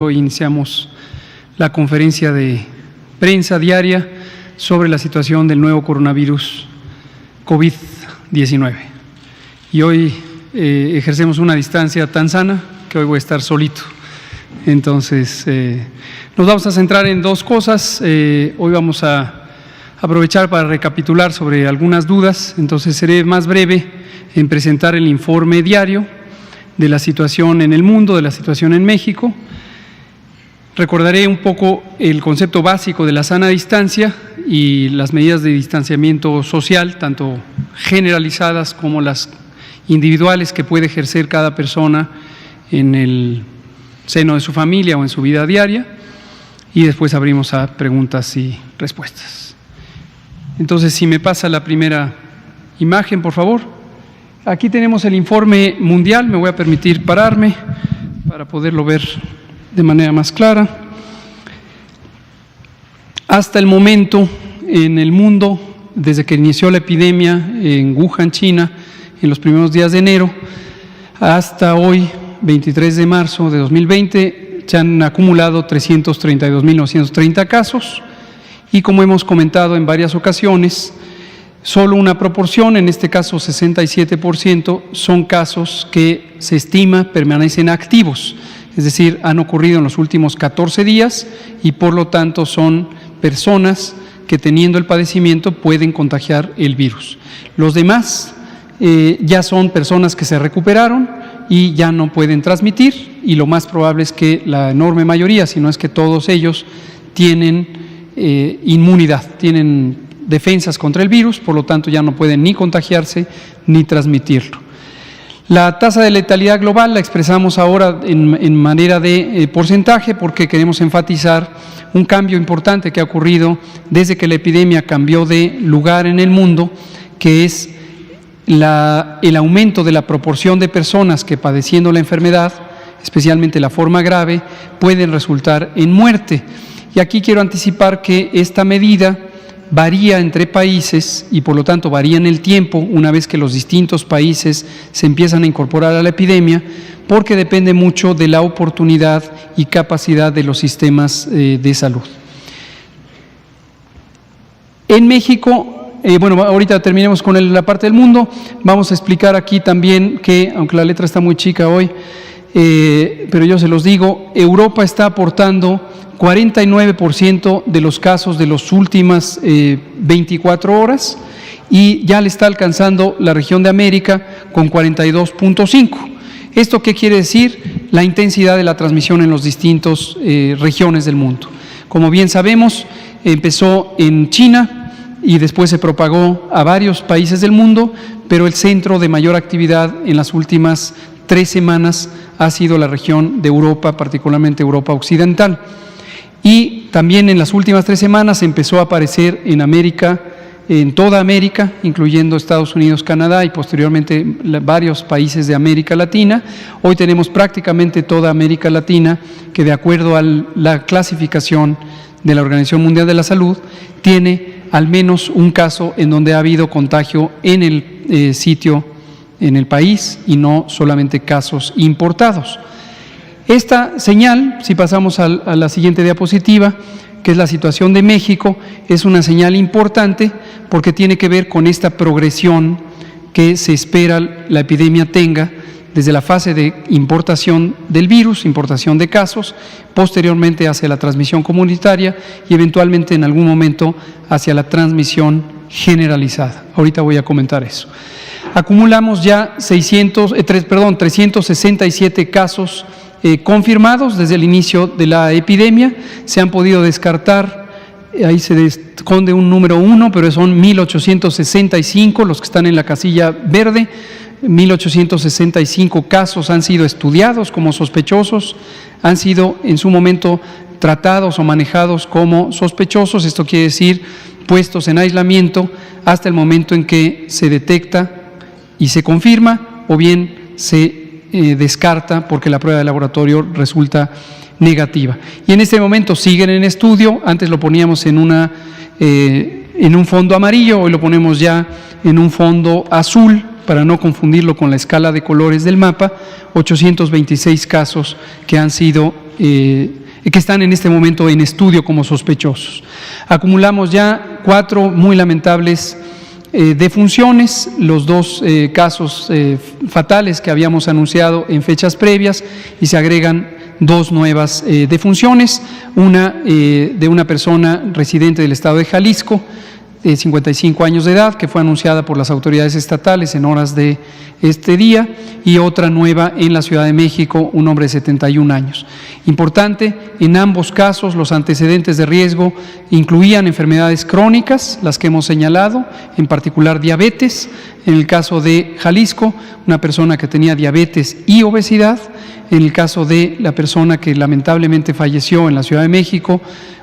Hoy iniciamos la conferencia de prensa diaria sobre la situación del nuevo coronavirus COVID-19. Y hoy ejercemos una distancia tan sana que hoy voy a estar solito. Entonces, nos vamos a centrar en dos cosas. Hoy vamos a aprovechar para recapitular sobre algunas dudas. Entonces, seré más breve en presentar el informe diario de la situación en el mundo, de la situación en México. Recordaré un poco el concepto básico de la sana distancia y las medidas de distanciamiento social, tanto generalizadas como las individuales que puede ejercer cada persona en el seno de su familia o en su vida diaria, y después abrimos a preguntas y respuestas. Entonces, si me pasa la primera imagen, por favor. Aquí tenemos el informe mundial, me voy a permitir pararme para poderlo ver de manera más clara. Hasta el momento en el mundo, desde que inició la epidemia en Wuhan, China, en los primeros días de enero, hasta hoy, 23 de marzo de 2020, se han acumulado 332.930 casos y, como hemos comentado en varias ocasiones, solo una proporción, en este caso 67%, son casos que se estima permanecen activos. Es decir, han ocurrido en los últimos 14 días y por lo tanto son personas que teniendo el padecimiento pueden contagiar el virus. Los demás ya son personas que se recuperaron y ya no pueden transmitir, y lo más probable es que la enorme mayoría, si no es que todos ellos, tienen inmunidad, tienen defensas contra el virus, por lo tanto ya no pueden ni contagiarse ni transmitirlo. La tasa de letalidad global la expresamos ahora en manera de porcentaje porque queremos enfatizar un cambio importante que ha ocurrido desde que la epidemia cambió de lugar en el mundo, que es el aumento de la proporción de personas que, padeciendo la enfermedad, especialmente la forma grave, pueden resultar en muerte. Y aquí quiero anticipar que esta medida varía entre países y por lo tanto varía en el tiempo una vez que los distintos países se empiezan a incorporar a la epidemia, porque depende mucho de la oportunidad y capacidad de los sistemas de salud. En México, bueno, ahorita terminemos con la parte del mundo, vamos a explicar aquí también que, aunque la letra está muy chica hoy, pero yo se los digo, Europa está aportando 49% de los casos de las últimas 24 horas y ya le está alcanzando la región de América con 42.5. ¿Esto qué quiere decir? La intensidad de la transmisión en las distintas regiones del mundo. Como bien sabemos, empezó en China y después se propagó a varios países del mundo, pero el centro de mayor actividad en las últimas 3 semanas ha sido la región de Europa, particularmente Europa Occidental. Y también en las últimas 3 semanas empezó a aparecer en América, en toda América, incluyendo Estados Unidos, Canadá y posteriormente varios países de América Latina. Hoy tenemos prácticamente toda América Latina que, de acuerdo a la clasificación de la Organización Mundial de la Salud, tiene al menos un caso en donde ha habido contagio en el sitio, en el país, y no solamente casos importados. Esta señal, si pasamos a la siguiente diapositiva, que es la situación de México, es una señal importante porque tiene que ver con esta progresión que se espera la epidemia tenga desde la fase de importación del virus, importación de casos, posteriormente hacia la transmisión comunitaria y eventualmente en algún momento hacia la transmisión generalizada. Ahorita voy a comentar eso. Acumulamos ya 367 casos confirmados desde el inicio de la epidemia. Se han podido descartar, ahí se esconde un número 1, pero son 1.865 los que están en la casilla verde. 1.865 casos han sido estudiados como sospechosos, han sido en su momento tratados o manejados como sospechosos, esto quiere decir puestos en aislamiento hasta el momento en que se detecta y se confirma, o bien se descarta porque la prueba de laboratorio resulta negativa. Y en este momento siguen en estudio. Antes lo poníamos en un fondo amarillo, hoy lo ponemos ya en un fondo azul para no confundirlo con la escala de colores del mapa. 826 casos que han sido que están en este momento en estudio como sospechosos. Acumulamos ya 4 muy lamentables defunciones, los 2 casos fatales que habíamos anunciado en fechas previas, y se agregan 2 nuevas defunciones, una de una persona residente del estado de Jalisco, de 55 años de edad, que fue anunciada por las autoridades estatales en horas de este día, y otra nueva en la Ciudad de México, un hombre de 71 años. Importante, en ambos casos los antecedentes de riesgo incluían enfermedades crónicas, las que hemos señalado, en particular diabetes. En el caso de Jalisco, una persona que tenía diabetes y obesidad. En el caso de la persona que lamentablemente falleció en la Ciudad de México,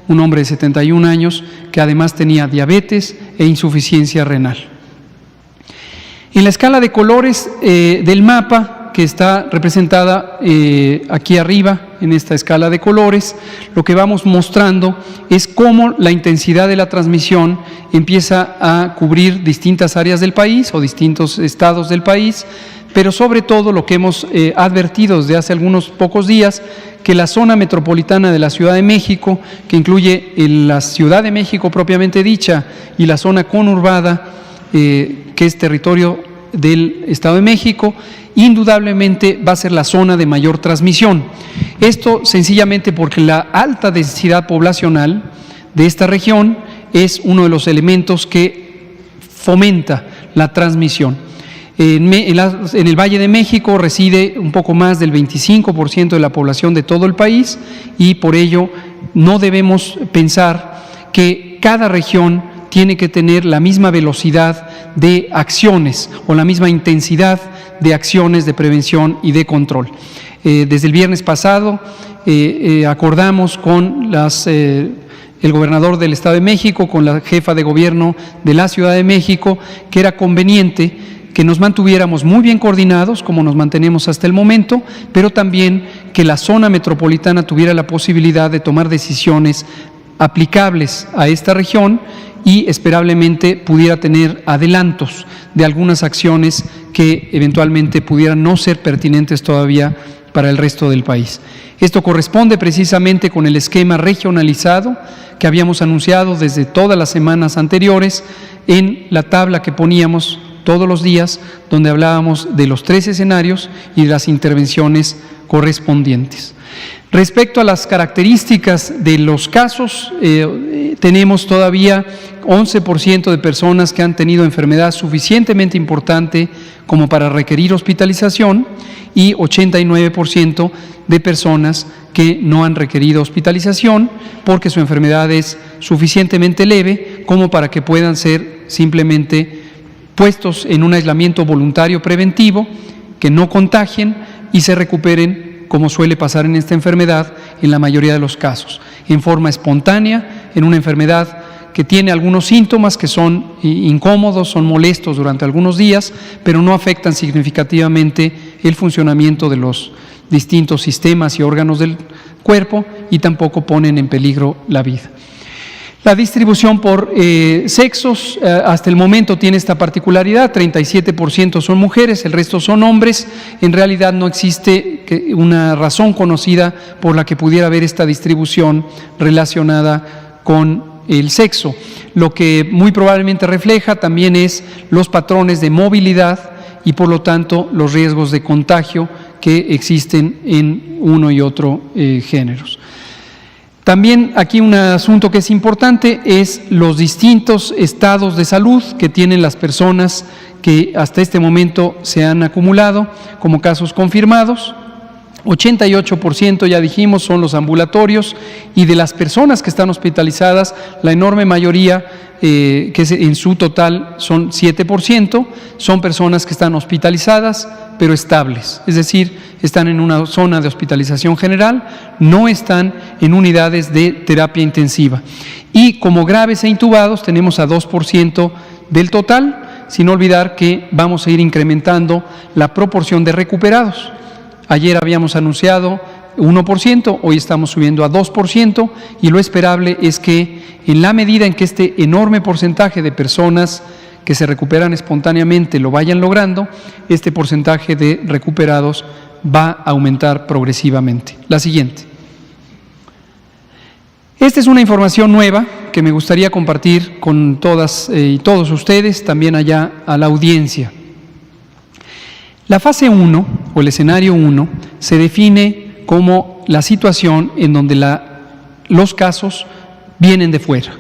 un hombre de 71 años que además tenía diabetes e insuficiencia renal. En la escala de colores del mapa, que está representada aquí arriba en esta escala de colores, lo que vamos mostrando es cómo la intensidad de la transmisión empieza a cubrir distintas áreas del país o distintos estados del país, pero sobre todo lo que hemos advertido desde hace algunos pocos días, que la zona metropolitana de la Ciudad de México, que incluye la Ciudad de México propiamente dicha y la zona conurbada, que es territorio del Estado de México, indudablemente va a ser la zona de mayor transmisión. Esto sencillamente porque la alta densidad poblacional de esta región es uno de los elementos que fomenta la transmisión. En el Valle de México reside un poco más del 25% de la población de todo el país, y por ello no debemos pensar que cada región tiene que tener la misma velocidad de acciones o la misma intensidad de acciones de prevención y de control. Desde el viernes pasado acordamos con el gobernador del Estado de México, con la jefa de gobierno de la Ciudad de México, que era conveniente que nos mantuviéramos muy bien coordinados, como nos mantenemos hasta el momento, pero también que la zona metropolitana tuviera la posibilidad de tomar decisiones aplicables a esta región y esperablemente pudiera tener adelantos de algunas acciones que eventualmente pudieran no ser pertinentes todavía para el resto del país. Esto corresponde precisamente con el esquema regionalizado que habíamos anunciado desde todas las semanas anteriores en la tabla que poníamos todos los días, donde hablábamos de los 3 escenarios y de las intervenciones correspondientes. Respecto a las características de los casos, tenemos todavía 11% de personas que han tenido enfermedad suficientemente importante como para requerir hospitalización, y 89% de personas que no han requerido hospitalización porque su enfermedad es suficientemente leve como para que puedan ser simplemente puestos en un aislamiento voluntario preventivo, que no contagien y se recuperen, como suele pasar en esta enfermedad en la mayoría de los casos, en forma espontánea, en una enfermedad que tiene algunos síntomas que son incómodos, son molestos durante algunos días, pero no afectan significativamente el funcionamiento de los distintos sistemas y órganos del cuerpo, y tampoco ponen en peligro la vida. La distribución por sexos hasta el momento tiene esta particularidad: 37% son mujeres, el resto son hombres. En realidad no existe una razón conocida por la que pudiera haber esta distribución relacionada con el sexo. Lo que muy probablemente refleja también es los patrones de movilidad y por lo tanto los riesgos de contagio que existen en uno y otro géneros. También aquí un asunto que es importante es los distintos estados de salud que tienen las personas que hasta este momento se han acumulado como casos confirmados. 88%, ya dijimos, son los ambulatorios, y de las personas que están hospitalizadas, la enorme mayoría, que en su total son 7%, son personas que están hospitalizadas pero estables, es decir, están en una zona de hospitalización general, no están en unidades de terapia intensiva. Y como graves e intubados tenemos a 2% del total, sin olvidar que vamos a ir incrementando la proporción de recuperados. Ayer habíamos anunciado 1%, hoy estamos subiendo a 2%, y lo esperable es que en la medida en que este enorme porcentaje de personas que se recuperan espontáneamente lo vayan logrando, este porcentaje de recuperados va a aumentar progresivamente. La siguiente. Esta es una información nueva que me gustaría compartir con todas y todos ustedes, también allá a la audiencia. La fase 1 o el escenario 1 se define como la situación en donde los casos vienen de fuera.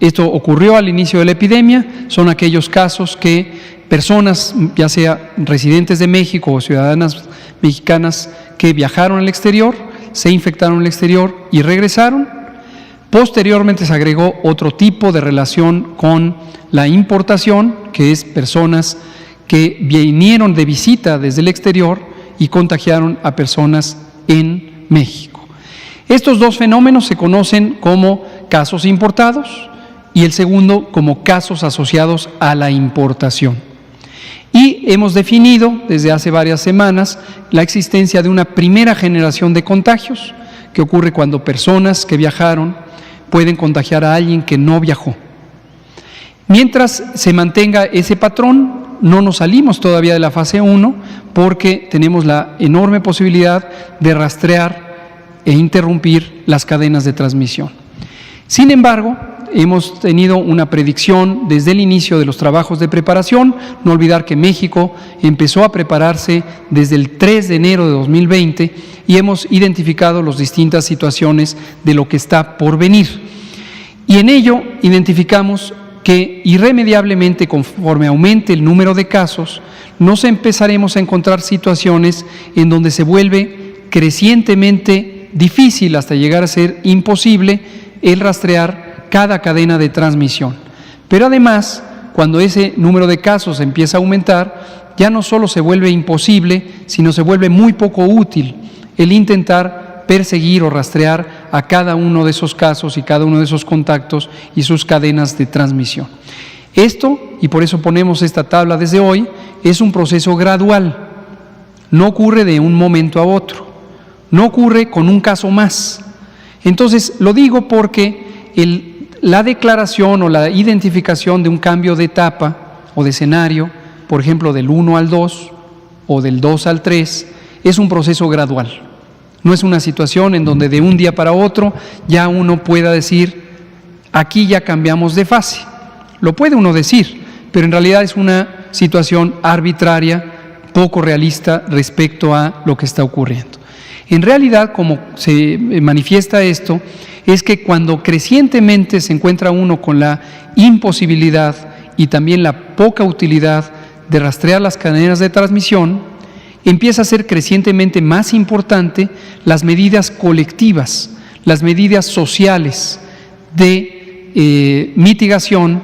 Esto ocurrió al inicio de la epidemia, son aquellos casos que personas, ya sea residentes de México o ciudadanas mexicanas que viajaron al exterior, se infectaron en el exterior y regresaron. Posteriormente se agregó otro tipo de relación con la importación, que es personas que vinieron de visita desde el exterior y contagiaron a personas en México. Estos dos fenómenos se conocen como casos importados y el segundo como casos asociados a la importación. Y hemos definido desde hace varias semanas la existencia de una primera generación de contagios que ocurre cuando personas que viajaron pueden contagiar a alguien que no viajó. Mientras se mantenga ese patrón, no nos salimos todavía de la fase 1 porque tenemos la enorme posibilidad de rastrear e interrumpir las cadenas de transmisión. Sin embargo, hemos tenido una predicción desde el inicio de los trabajos de preparación. No olvidar que México empezó a prepararse desde el 3 de enero de 2020 y hemos identificado las distintas situaciones de lo que está por venir. Y en ello identificamos que irremediablemente, conforme aumente el número de casos, nos empezaremos a encontrar situaciones en donde se vuelve crecientemente difícil hasta llegar a ser imposible el rastrear cada cadena de transmisión. Pero además, cuando ese número de casos empieza a aumentar, ya no solo se vuelve imposible, sino se vuelve muy poco útil el intentar perseguir o rastrear a cada uno de esos casos y cada uno de esos contactos y sus cadenas de transmisión. Esto, y por eso ponemos esta tabla desde hoy, es un proceso gradual. No ocurre de un momento a otro, no ocurre con un caso más. Entonces, lo digo porque la declaración o la identificación de un cambio de etapa o de escenario, por ejemplo, del 1 al 2 o del 2 al 3, es un proceso gradual. No es una situación en donde de un día para otro ya uno pueda decir, aquí ya cambiamos de fase. Lo puede uno decir, pero en realidad es una situación arbitraria, poco realista respecto a lo que está ocurriendo. En realidad, como se manifiesta esto, es que cuando crecientemente se encuentra uno con la imposibilidad y también la poca utilidad de rastrear las cadenas de transmisión, empieza a ser crecientemente más importante las medidas colectivas, las medidas sociales de mitigación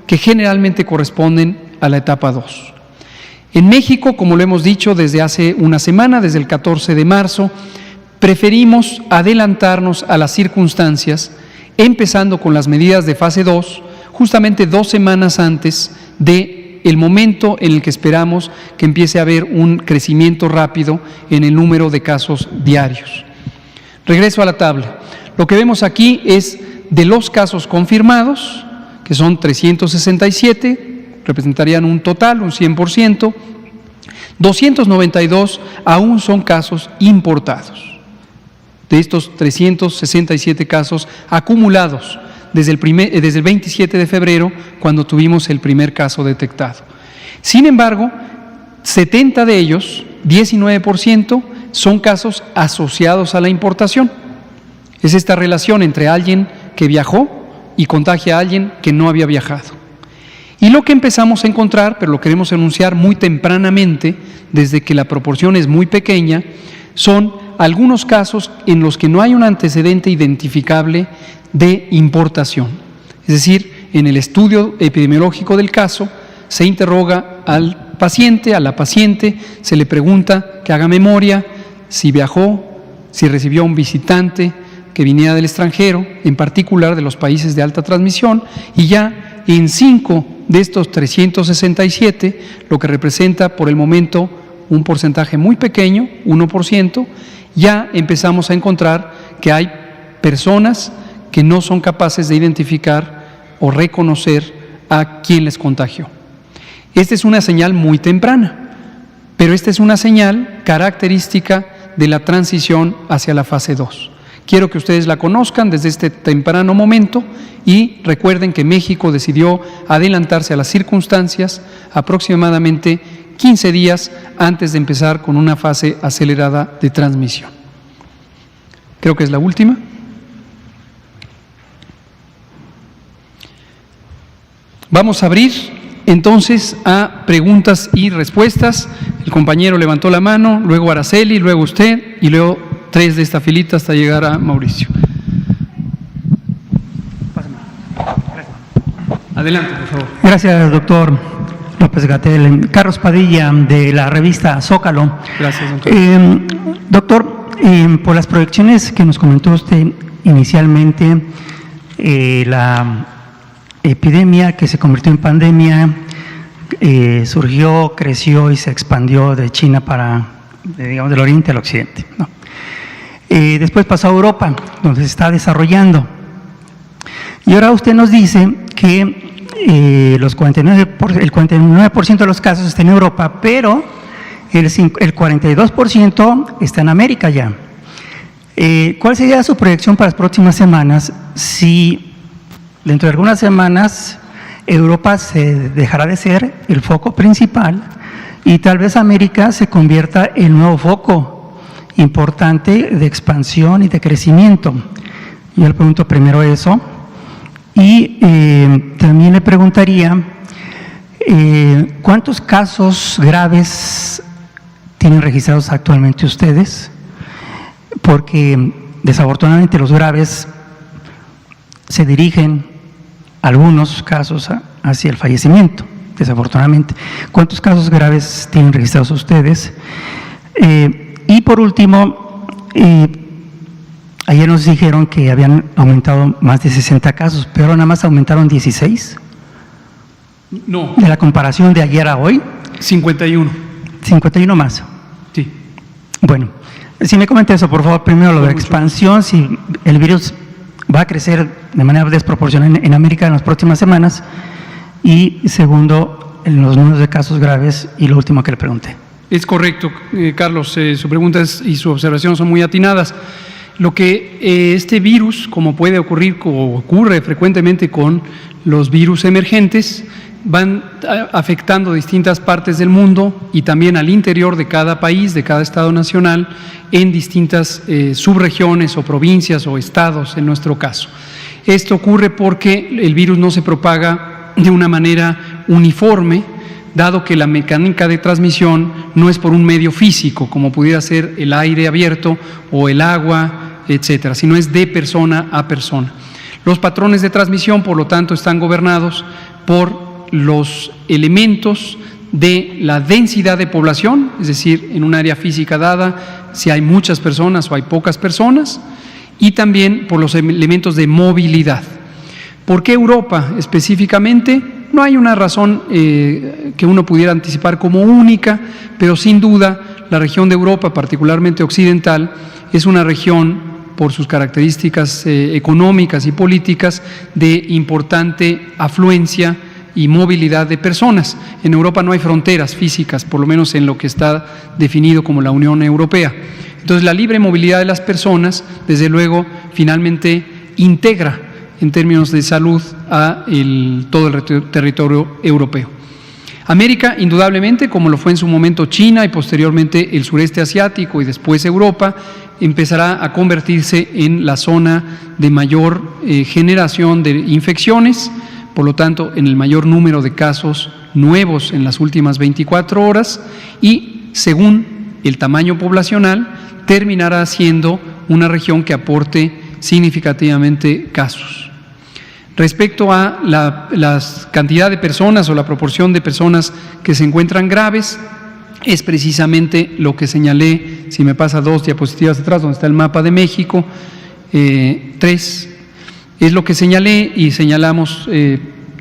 que generalmente corresponden a la etapa 2. En México, como lo hemos dicho desde hace una semana, desde el 14 de marzo, preferimos adelantarnos a las circunstancias, empezando con las medidas de fase 2, justamente 2 semanas antes del momento en el que esperamos que empiece a haber un crecimiento rápido en el número de casos diarios. Regreso a la tabla. Lo que vemos aquí es de los casos confirmados, que son 367, representarían un total, un 100%, 292 aún son casos importados. De estos 367 casos acumulados desde el 27 de febrero, cuando tuvimos el primer caso detectado. Sin embargo, 70 de ellos, 19%, son casos asociados a la importación. Es esta relación entre alguien que viajó y contagia a alguien que no había viajado. Y lo que empezamos a encontrar, pero lo queremos anunciar muy tempranamente, desde que la proporción es muy pequeña, son algunos casos en los que no hay un antecedente identificable de importación. Es decir, en el estudio epidemiológico del caso se interroga al paciente, a la paciente, se le pregunta que haga memoria, si viajó, si recibió a un visitante que viniera del extranjero, en particular de los países de alta transmisión, y ya en 5 de estos 367, lo que representa por el momento un porcentaje muy pequeño, 1%, ya empezamos a encontrar que hay personas que no son capaces de identificar o reconocer a quién les contagió. Esta es una señal muy temprana, pero esta es una señal característica de la transición hacia la fase 2, Quiero que ustedes la conozcan desde este temprano momento y recuerden que México decidió adelantarse a las circunstancias aproximadamente 15 días antes de empezar con una fase acelerada de transmisión. Creo que es la última. Vamos a abrir entonces a preguntas y respuestas. El compañero levantó la mano, luego Araceli, luego usted y luego 3 de esta filita hasta llegar a Mauricio. Adelante, por favor. Gracias, doctor López-Gatell. Carlos Padilla, de la revista Zócalo. Gracias, doctor. Doctor, por las proyecciones que nos comentó usted inicialmente, la epidemia que se convirtió en pandemia surgió, creció y se expandió de China para, digamos, del oriente al occidente, ¿no? Después pasó a Europa, donde se está desarrollando. Y ahora usted nos dice que el 49% de los casos está en Europa, pero el 42% está en América ya. ¿Cuál sería su proyección para las próximas semanas si dentro de algunas semanas Europa se dejará de ser el foco principal y tal vez América se convierta en el nuevo foco importante de expansión y de crecimiento? Yo le pregunto primero eso y también le preguntaría ¿cuántos casos graves tienen registrados actualmente ustedes? Porque desafortunadamente los graves se dirigen algunos casos hacia el fallecimiento, desafortunadamente. ¿Cuántos casos graves tienen registrados ustedes? Y por último, ayer nos dijeron que habían aumentado más de 60 casos, pero nada más aumentaron 16. No. De la comparación de ayer a hoy. 51. 51 más. Sí. Bueno, si me comenta eso, por favor, primero lo de expansión, si el virus va a crecer de manera desproporcionada en América en las próximas semanas, y segundo, en los números de casos graves, y lo último que le pregunté. Es correcto, Carlos, su pregunta y su observación son muy atinadas. Lo que este virus, como puede ocurrir o ocurre frecuentemente con los virus emergentes, van afectando distintas partes del mundo y también al interior de cada país, de cada estado nacional, en distintas subregiones o provincias o estados en nuestro caso. Esto ocurre porque el virus no se propaga de una manera uniforme, dado que la mecánica de transmisión no es por un medio físico, como pudiera ser el aire abierto o el agua, etcétera, sino es de persona a persona. Los patrones de transmisión, por lo tanto, están gobernados por los elementos de la densidad de población, es decir, en un área física dada, si hay muchas personas o hay pocas personas, y también por los elementos de movilidad. ¿Por qué Europa específicamente? No hay una razón que uno pudiera anticipar como única, pero sin duda la región de Europa, particularmente occidental, es una región, por sus características económicas y políticas, de importante afluencia y movilidad de personas. En Europa no hay fronteras físicas, por lo menos en lo que está definido como la Unión Europea. Entonces, la libre movilidad de las personas, desde luego, finalmente integra en términos de salud a todo el territorio europeo. América, indudablemente, como lo fue en su momento China y posteriormente el sureste asiático y después Europa, empezará a convertirse en la zona de mayor generación de infecciones, por lo tanto, en el mayor número de casos nuevos en las últimas 24 horas y, según el tamaño poblacional, terminará siendo una región que aporte significativamente casos. Respecto a la cantidad de personas o la proporción de personas que se encuentran graves, es precisamente lo que señalé, si me pasa 2 diapositivas atrás, donde está el mapa de México, 3, es lo que señalé y señalamos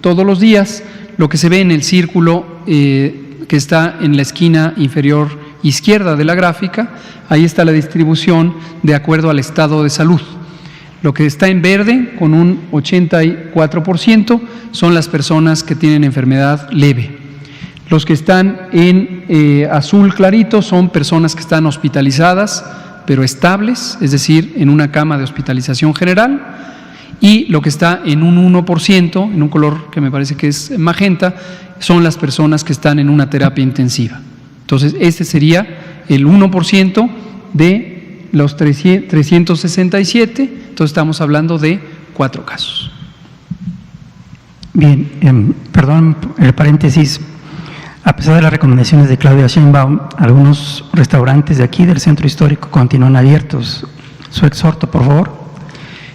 todos los días, lo que se ve en el círculo que está en la esquina inferior izquierda de la gráfica. Ahí está la distribución de acuerdo al estado de salud. Lo que está en verde, con un 84%, son las personas que tienen enfermedad leve. Los que están en azul clarito son personas que están hospitalizadas pero estables, es decir, en una cama de hospitalización general, y lo que está en un 1%, en un color que me parece que es magenta, son las personas que están en una terapia intensiva. Entonces, este sería el 1% de los 367, entonces estamos hablando de 4 casos. Bien, perdón el paréntesis. A pesar de las recomendaciones de Claudia Sheinbaum, algunos restaurantes de aquí del centro histórico continúan abiertos. Su exhorto, por favor.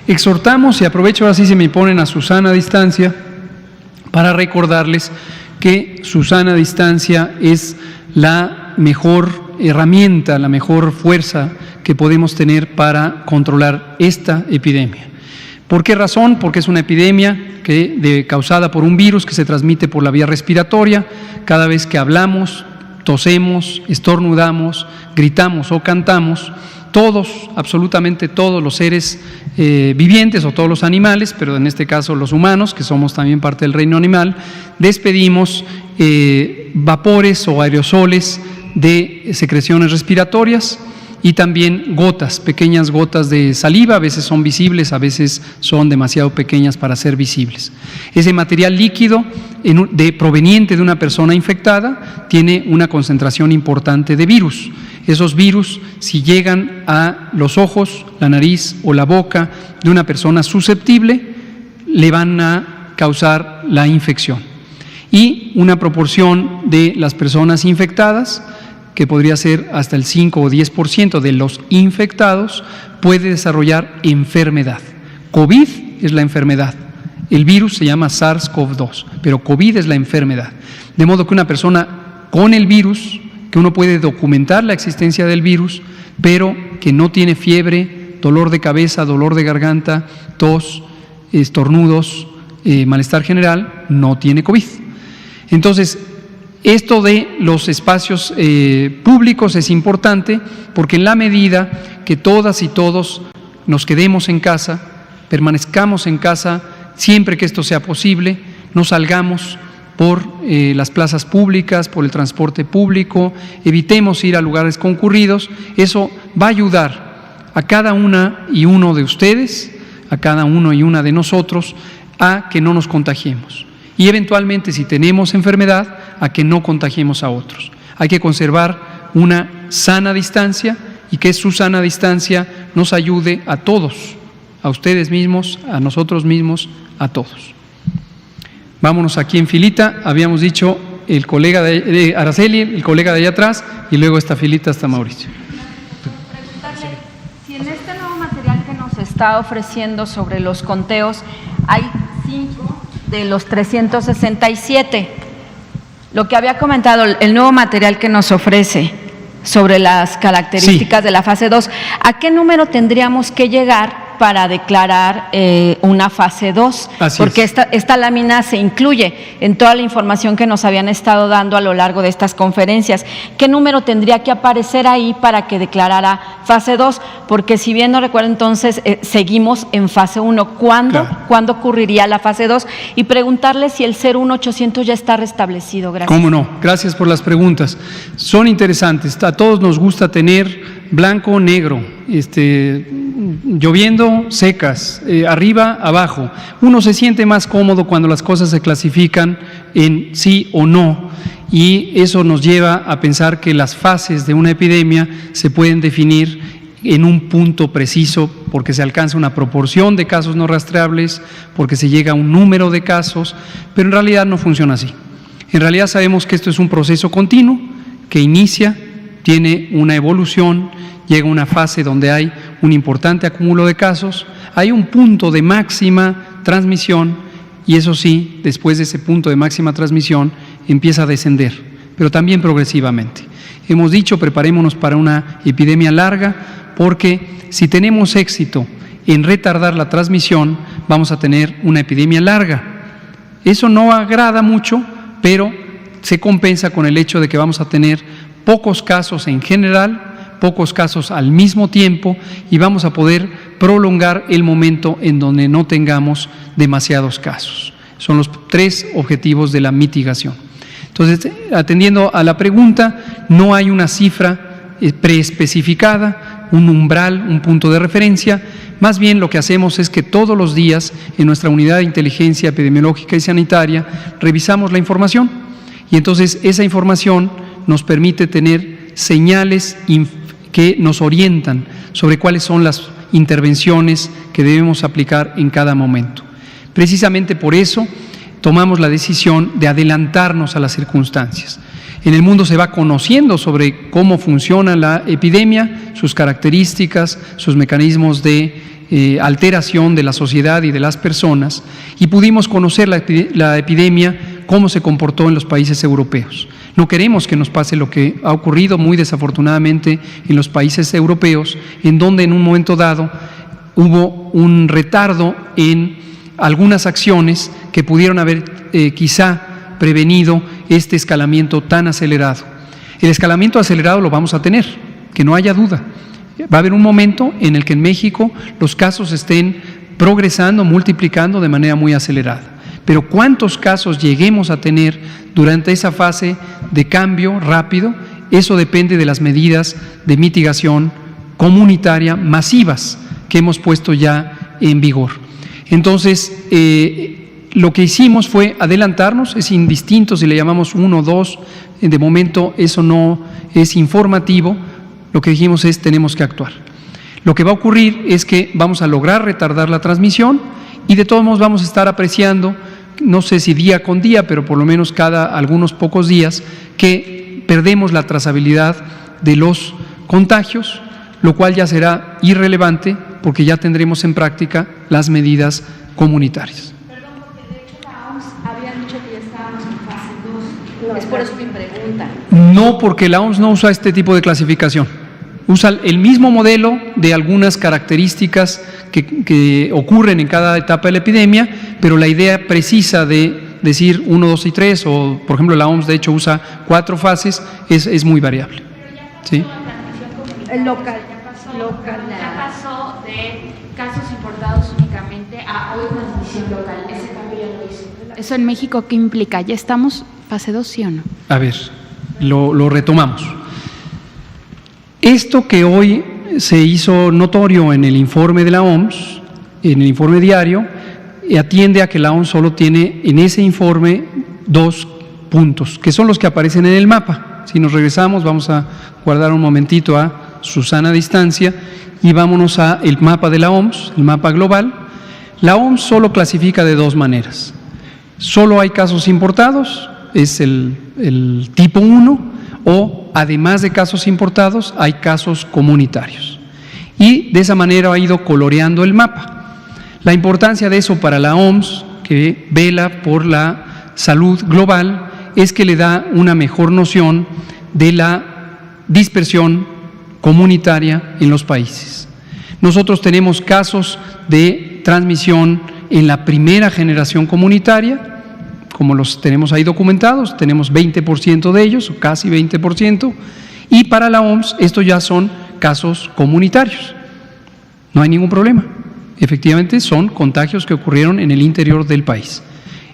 Exhortamos, y aprovecho ahora sí se me ponen a su sana distancia, para recordarles que su sana distancia es la mejor herramienta, la mejor fuerza que podemos tener para controlar esta epidemia. ¿Por qué razón? Porque es una epidemia causada por un virus que se transmite por la vía respiratoria. Cada vez que hablamos, tosemos, estornudamos, gritamos o cantamos, todos, absolutamente todos los seres vivientes o todos los animales, pero en este caso los humanos, que somos también parte del reino animal, despedimos vapores o aerosoles de secreciones respiratorias y también gotas, pequeñas gotas de saliva, a veces son visibles, a veces son demasiado pequeñas para ser visibles. Ese material líquido proveniente de una persona infectada tiene una concentración importante de virus. Esos virus, si llegan a los ojos, la nariz o la boca de una persona susceptible, le van a causar la infección. Y una proporción de las personas infectadas, que podría ser hasta el 5 o 10% de los infectados, puede desarrollar enfermedad. COVID es la enfermedad. El virus se llama SARS-CoV-2, pero COVID es la enfermedad. De modo que una persona con el virus, que uno puede documentar la existencia del virus, pero que no tiene fiebre, dolor de cabeza, dolor de garganta, tos, estornudos, malestar general, no tiene COVID. Entonces, esto de los espacios públicos es importante porque en la medida que todas y todos nos quedemos en casa, permanezcamos en casa siempre que esto sea posible, no salgamos por las plazas públicas, por el transporte público, evitemos ir a lugares concurridos, eso va a ayudar a cada una y uno de ustedes, a cada uno y una de nosotros, a que no nos contagiemos. Y eventualmente, si tenemos enfermedad, a que no contagiemos a otros. Hay que conservar una sana distancia y que su sana distancia nos ayude a todos, a ustedes mismos, a nosotros mismos, a todos. Vámonos aquí en filita, habíamos dicho el colega de Araceli, el colega de allá atrás, y luego esta filita hasta Mauricio. Preguntarle si en este nuevo material que nos está ofreciendo sobre los conteos hay 5 de los 367. Lo que había comentado, el nuevo material que nos ofrece sobre las características de la fase 2, ¿a qué número tendríamos que llegar para declarar una fase 2? Porque esta lámina se incluye en toda la información que nos habían estado dando a lo largo de estas conferencias. ¿Qué número tendría que aparecer ahí para que declarara fase 2? Porque si bien no recuerdo, entonces seguimos en fase 1. ¿Cuándo ocurriría la fase 2? Y preguntarle si el 01800 ya está restablecido. Gracias. ¿Cómo no? Gracias por las preguntas. Son interesantes. A todos nos gusta tener blanco, negro, lloviendo, secas, arriba, abajo. Uno se siente más cómodo cuando las cosas se clasifican en sí o no, y eso nos lleva a pensar que las fases de una epidemia se pueden definir en un punto preciso porque se alcanza una proporción de casos no rastreables, porque se llega a un número de casos, pero en realidad no funciona así. En realidad sabemos que esto es un proceso continuo que inicia, tiene una evolución, llega a una fase donde hay un importante acúmulo de casos, hay un punto de máxima transmisión y eso sí, después de ese punto de máxima transmisión empieza a descender, pero también progresivamente. Hemos dicho, preparémonos para una epidemia larga porque si tenemos éxito en retardar la transmisión, vamos a tener una epidemia larga. Eso no agrada mucho, pero se compensa con el hecho de que vamos a tener pocos casos en general, pocos casos al mismo tiempo y vamos a poder prolongar el momento en donde no tengamos demasiados casos. Son los 3 objetivos de la mitigación. Entonces, atendiendo a la pregunta, no hay una cifra preespecificada, un umbral, un punto de referencia. Más bien lo que hacemos es que todos los días en nuestra unidad de inteligencia epidemiológica y sanitaria revisamos la información y entonces esa información nos permite tener señales que nos orientan sobre cuáles son las intervenciones que debemos aplicar en cada momento. Precisamente por eso tomamos la decisión de adelantarnos a las circunstancias. En el mundo se va conociendo sobre cómo funciona la epidemia, sus características, sus mecanismos de alteración de la sociedad y de las personas, y pudimos conocer la epidemia, cómo se comportó en los países europeos. No queremos que nos pase lo que ha ocurrido muy desafortunadamente en los países europeos, en donde en un momento dado hubo un retardo en algunas acciones que pudieron haber quizá prevenido este escalamiento tan acelerado. El escalamiento acelerado lo vamos a tener, que no haya duda. Va a haber un momento en el que en México los casos estén progresando, multiplicando de manera muy acelerada. Pero cuántos casos lleguemos a tener durante esa fase de cambio rápido, eso depende de las medidas de mitigación comunitaria masivas que hemos puesto ya en vigor. Entonces, lo que hicimos fue adelantarnos, es indistinto si le llamamos 1 o 2, de momento eso no es informativo, lo que dijimos es tenemos que actuar. Lo que va a ocurrir es que vamos a lograr retardar la transmisión y de todos modos vamos a estar apreciando, no sé si día con día, pero por lo menos cada algunos pocos días, que perdemos la trazabilidad de los contagios, lo cual ya será irrelevante porque ya tendremos en práctica las medidas comunitarias. Perdón, porque de hecho la OMS había dicho que ya estábamos en fase 2. Es por eso mi pregunta. No, porque la OMS no usa este tipo de clasificación. Usa el mismo modelo de algunas características que ocurren en cada etapa de la epidemia, pero la idea precisa de decir 1, 2 y 3, o por ejemplo la OMS de hecho usa 4 fases, es muy variable. ¿Sí? Ya pasó de casos importados únicamente a hoy transmisión local. Ese cambio ya lo hizo. ¿Eso en México qué implica? ¿Ya estamos fase 2, sí o no? A ver, lo retomamos. Esto que hoy se hizo notorio en el informe de la OMS, en el informe diario, atiende a que la OMS solo tiene en ese informe 2 puntos, que son los que aparecen en el mapa. Si nos regresamos, vamos a guardar un momentito a Susana distancia y vámonos a el mapa de la OMS, el mapa global. La OMS solo clasifica de 2 maneras. Solo hay casos importados, es el tipo 1, o además de casos importados hay casos comunitarios. Y de esa manera ha ido coloreando el mapa. La importancia de eso para la OMS, que vela por la salud global, es que le da una mejor noción de la dispersión comunitaria en los países. Nosotros tenemos casos de transmisión en la primera generación comunitaria, como los tenemos ahí documentados, tenemos 20% de ellos, o casi 20%, y para la OMS estos ya son casos comunitarios. No hay ningún problema. Efectivamente son contagios que ocurrieron en el interior del país.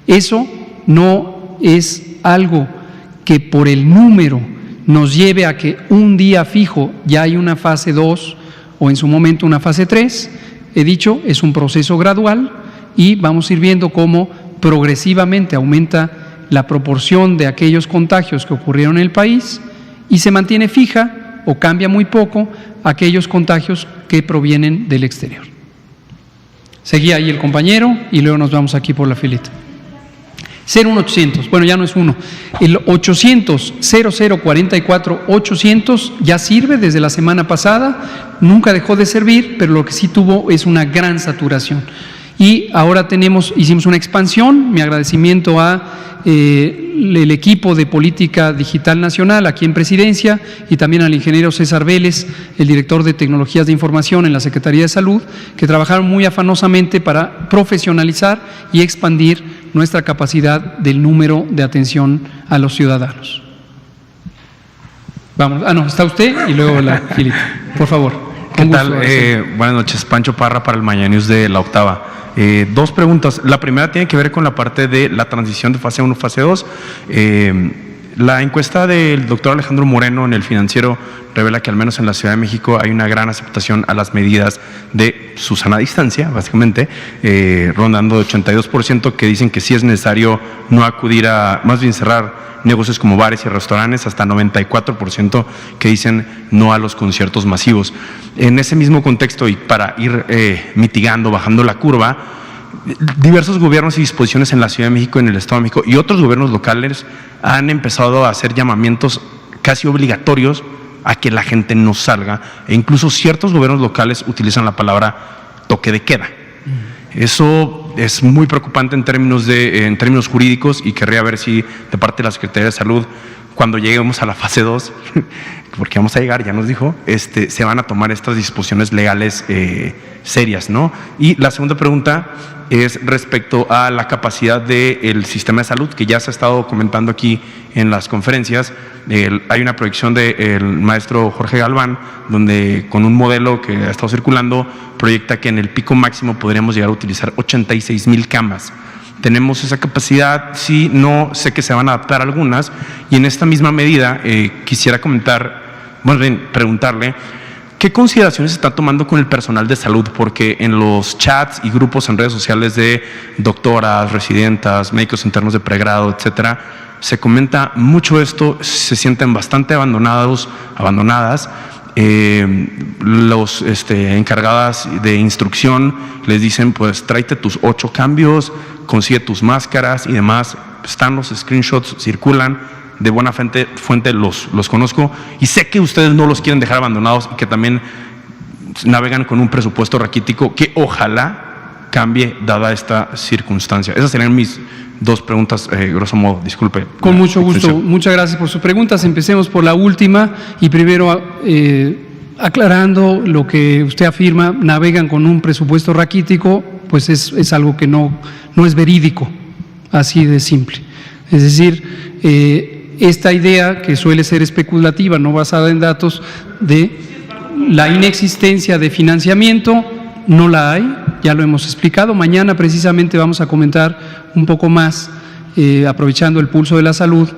Eso no es algo que por el número nos lleve a que un día fijo ya hay una fase 2 o en su momento una fase 3. He dicho, es un proceso gradual y vamos a ir viendo cómo progresivamente aumenta la proporción de aquellos contagios que ocurrieron en el país y se mantiene fija o cambia muy poco aquellos contagios que provienen del exterior. Seguía ahí el compañero y luego nos vamos aquí por la filita. 01800, bueno ya no es 1, el 800-0044-800 ya sirve desde la semana pasada, nunca dejó de servir, pero lo que sí tuvo es una gran saturación. Y ahora hicimos una expansión, mi agradecimiento a el equipo de Política Digital Nacional aquí en Presidencia y también al ingeniero César Vélez, el director de Tecnologías de Información en la Secretaría de Salud, que trabajaron muy afanosamente para profesionalizar y expandir nuestra capacidad del número de atención a los ciudadanos. Vamos, está usted y luego la filita, por favor. ¿Qué tal? Buenas noches, Pancho Parra para el Mañana News de La Octava. 2 preguntas. La primera tiene que ver con la parte de la transición de fase 1 a fase 2. La encuesta del doctor Alejandro Moreno en El Financiero revela que al menos en la Ciudad de México hay una gran aceptación a las medidas de Susana distancia, básicamente, rondando de 82% que dicen que sí es necesario no acudir a, más bien cerrar negocios como bares y restaurantes, hasta 94% que dicen no a los conciertos masivos. En ese mismo contexto y para ir mitigando, bajando la curva, diversos gobiernos y disposiciones en la Ciudad de México, en el Estado de México y otros gobiernos locales han empezado a hacer llamamientos casi obligatorios a que la gente no salga, e incluso ciertos gobiernos locales utilizan la palabra toque de queda. Eso es muy preocupante en términos jurídicos, y querría ver si de parte de la Secretaría de Salud, cuando lleguemos a la fase 2, porque vamos a llegar, ya nos dijo, se van a tomar estas disposiciones legales serias, ¿no? Y la segunda pregunta es respecto a la capacidad del sistema de salud, que ya se ha estado comentando aquí en las conferencias. Hay una proyección del maestro Jorge Galván, donde con un modelo que ha estado circulando, proyecta que en el pico máximo podríamos llegar a utilizar 86,000 camas. Tenemos esa capacidad, sí, no, sé que se van a adaptar algunas, y en esta misma medida quisiera preguntarle ¿qué consideraciones se está tomando con el personal de salud? Porque en los chats y grupos en redes sociales de doctoras, residentas, médicos internos de pregrado, etcétera, se comenta mucho esto, se sienten bastante abandonadas. Los encargadas de instrucción les dicen, pues tráete tus 8 cambios, consigue tus máscaras y demás. Están los screenshots, circulan, de buena fuente los conozco, y sé que ustedes no los quieren dejar abandonados y que también navegan con un presupuesto raquítico que ojalá cambie dada esta circunstancia. Esas serían mis 2 preguntas, grosso modo, disculpe. Con mucho gusto, muchas gracias por sus preguntas. Empecemos por la última y primero aclarando lo que usted afirma, navegan con un presupuesto raquítico, pues es algo que no es verídico, así de simple. Es decir, esta idea que suele ser especulativa, no basada en datos, de la inexistencia de financiamiento, no la hay, ya lo hemos explicado. Mañana precisamente vamos a comentar un poco más, aprovechando el pulso de la salud.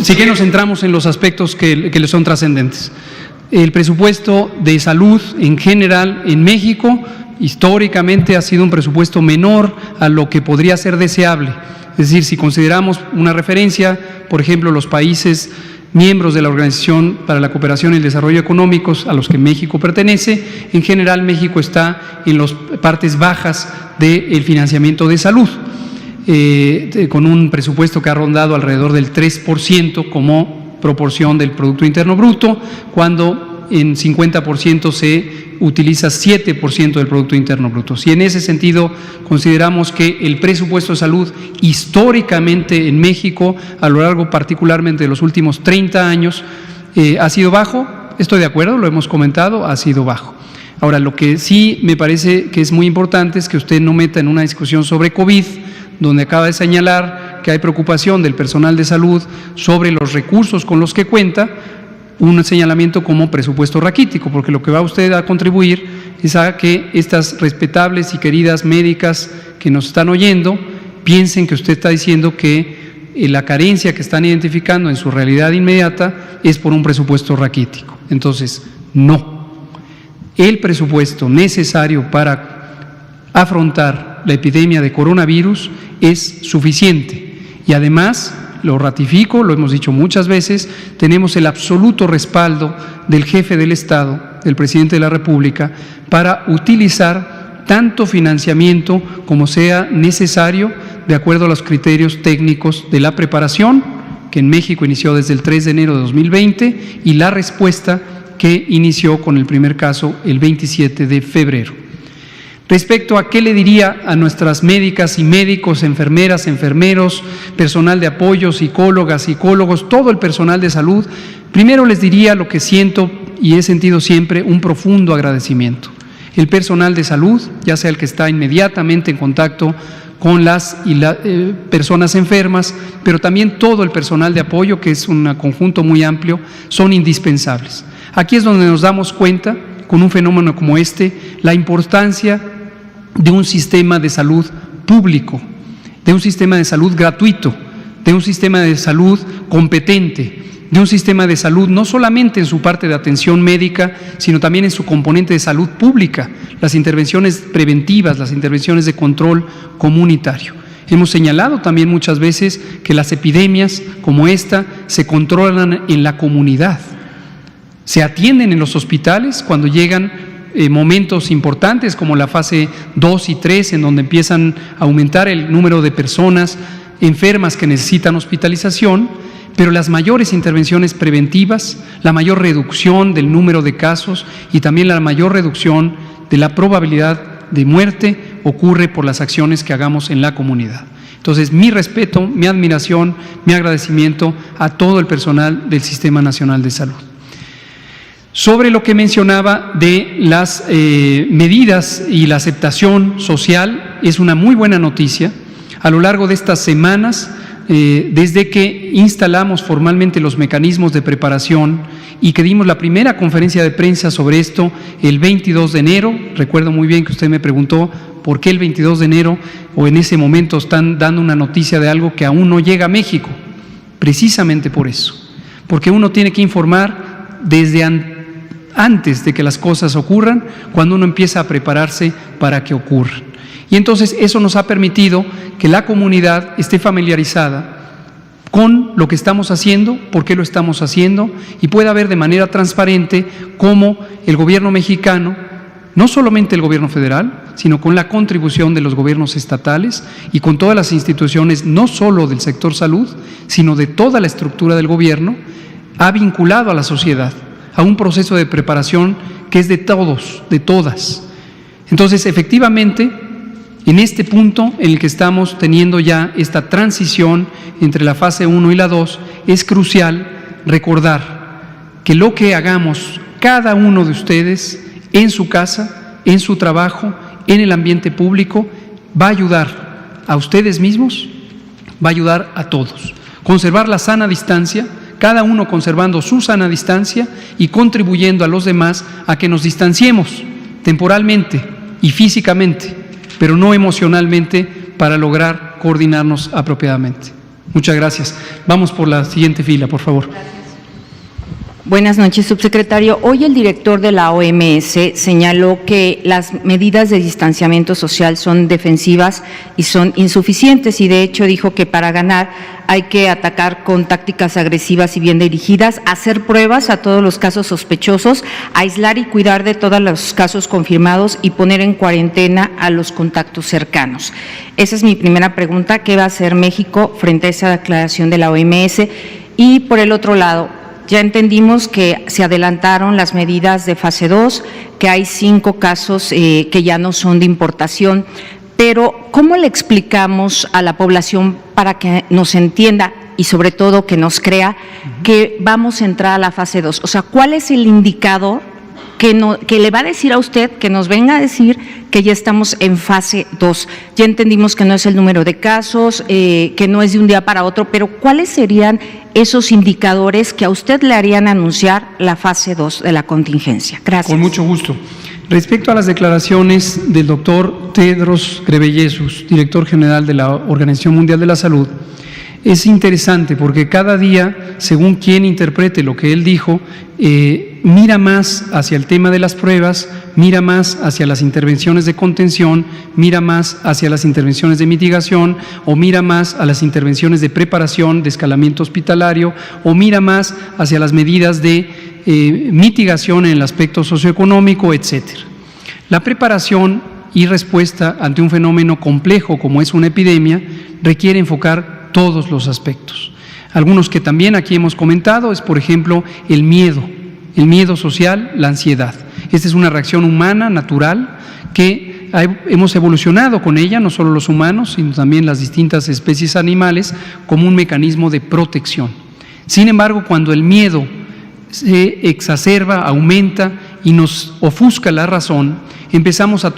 Sí que nos centramos en los aspectos que le son trascendentes. El presupuesto de salud en general en México históricamente ha sido un presupuesto menor a lo que podría ser deseable. Es decir, si consideramos una referencia, por ejemplo, los países miembros de la Organización para la Cooperación y el Desarrollo Económicos a los que México pertenece, en general México está en las partes bajas del financiamiento de salud, con un presupuesto que ha rondado alrededor del 3% como proporción del Producto Interno Bruto, cuando en 50% se utiliza 7% del Producto Interno Bruto. Si en ese sentido consideramos que el presupuesto de salud históricamente en México, a lo largo particularmente de los últimos 30 años, ha sido bajo, estoy de acuerdo, lo hemos comentado, ha sido bajo. Ahora, lo que sí me parece que es muy importante es que usted no meta en una discusión sobre COVID, donde acaba de señalar que hay preocupación del personal de salud sobre los recursos con los que cuenta, un señalamiento como presupuesto raquítico, porque lo que va usted a contribuir es a que estas respetables y queridas médicas que nos están oyendo piensen que usted está diciendo que la carencia que están identificando en su realidad inmediata es por un presupuesto raquítico. Entonces, no. El presupuesto necesario para afrontar la epidemia de coronavirus es suficiente y además, lo ratifico, lo hemos dicho muchas veces, tenemos el absoluto respaldo del jefe del Estado, del presidente de la República, para utilizar tanto financiamiento como sea necesario de acuerdo a los criterios técnicos de la preparación, que en México inició desde el 3 de enero de 2020, y la respuesta que inició con el primer caso el 27 de febrero. Respecto a qué le diría a nuestras médicas y médicos, enfermeras, enfermeros, personal de apoyo, psicólogas, psicólogos, todo el personal de salud, primero les diría lo que siento y he sentido siempre, un profundo agradecimiento. El personal de salud, ya sea el que está inmediatamente en contacto con las personas enfermas, pero también todo el personal de apoyo, que es un conjunto muy amplio, son indispensables. Aquí es donde nos damos cuenta, con un fenómeno como este, la importancia de un sistema de salud público. de un sistema de salud gratuito, de un sistema de salud competente, de un sistema de salud no solamente en su parte de atención médica, sino también en su componente de salud pública, las intervenciones preventivas, las intervenciones de control comunitario. Hemos señalado también muchas veces que las epidemias como esta se controlan en la comunidad, se atienden en los hospitales cuando llegan momentos importantes como la fase 2 y 3, en donde empiezan a aumentar el número de personas enfermas que necesitan hospitalización, pero las mayores intervenciones preventivas, la mayor reducción del número de casos y también la mayor reducción de la probabilidad de muerte ocurre por las acciones que hagamos en la comunidad. Entonces, mi respeto, mi admiración, mi agradecimiento a todo el personal del Sistema Nacional de Salud. Sobre lo que mencionaba de las medidas y la aceptación social, es una muy buena noticia. A lo largo de estas semanas, desde que instalamos formalmente los mecanismos de preparación y que dimos la primera conferencia de prensa sobre esto el 22 de enero, recuerdo muy bien que usted me preguntó por qué el 22 de enero o en ese momento están dando una noticia de algo que aún no llega a México, precisamente por eso, porque uno tiene que informar desde antes de que las cosas ocurran, cuando uno empieza a prepararse para que ocurran. Y entonces eso nos ha permitido que la comunidad esté familiarizada con lo que estamos haciendo, por qué lo estamos haciendo, y pueda ver de manera transparente cómo el gobierno mexicano, no solamente el gobierno federal, sino con la contribución de los gobiernos estatales y con todas las instituciones, no solo del sector salud, sino de toda la estructura del gobierno, ha vinculado a la sociedad a un proceso de preparación que es de todos, de todas. Entonces, efectivamente, en este punto en el que estamos teniendo ya esta transición entre la fase 1 y la 2, es crucial recordar que lo que hagamos cada uno de ustedes en su casa, en su trabajo, en el ambiente público, va a ayudar a ustedes mismos, va a ayudar a todos. Conservar la sana distancia, cada uno conservando su sana distancia y contribuyendo a los demás a que nos distanciemos temporalmente y físicamente, pero no emocionalmente, para lograr coordinarnos apropiadamente. Muchas gracias. Vamos por la siguiente fila, por favor. Buenas noches, subsecretario. Hoy el director de la OMS señaló que las medidas de distanciamiento social son defensivas y son insuficientes, y de hecho dijo que para ganar hay que atacar con tácticas agresivas y bien dirigidas, hacer pruebas a todos los casos sospechosos, aislar y cuidar de todos los casos confirmados y poner en cuarentena a los contactos cercanos. Esa es mi primera pregunta. ¿Qué va a hacer México frente a esa declaración de la OMS? Y por el otro lado, ya entendimos que se adelantaron las medidas de fase 2, que hay 5 casos que ya no son de importación, pero ¿cómo le explicamos a la población para que nos entienda y sobre todo que nos crea que vamos a entrar a la fase 2? O sea, ¿cuál es el indicador que le va a decir a usted, que nos venga a decir que ya estamos en fase 2? Ya entendimos que no es el número de casos, que no es de un día para otro, pero ¿cuáles serían esos indicadores que a usted le harían anunciar la fase 2 de la contingencia? Gracias. Con mucho gusto. Respecto a las declaraciones del doctor Tedros Ghebreyesus, director general de la Organización Mundial de la Salud, es interesante porque cada día, según quien interprete lo que él dijo, mira más hacia el tema de las pruebas, mira más hacia las intervenciones de contención, mira más hacia las intervenciones de mitigación, o mira más a las intervenciones de preparación, de escalamiento hospitalario, o mira más hacia las medidas de mitigación en el aspecto socioeconómico, etcétera. La preparación y respuesta ante un fenómeno complejo como es una epidemia requiere enfocar todos los aspectos. Algunos que también aquí hemos comentado es, por ejemplo, el miedo social, la ansiedad. Esta es una reacción humana, natural, que hemos evolucionado con ella, no solo los humanos, sino también las distintas especies animales, como un mecanismo de protección. Sin embargo, cuando el miedo se exacerba, aumenta y nos ofusca la razón, empezamos a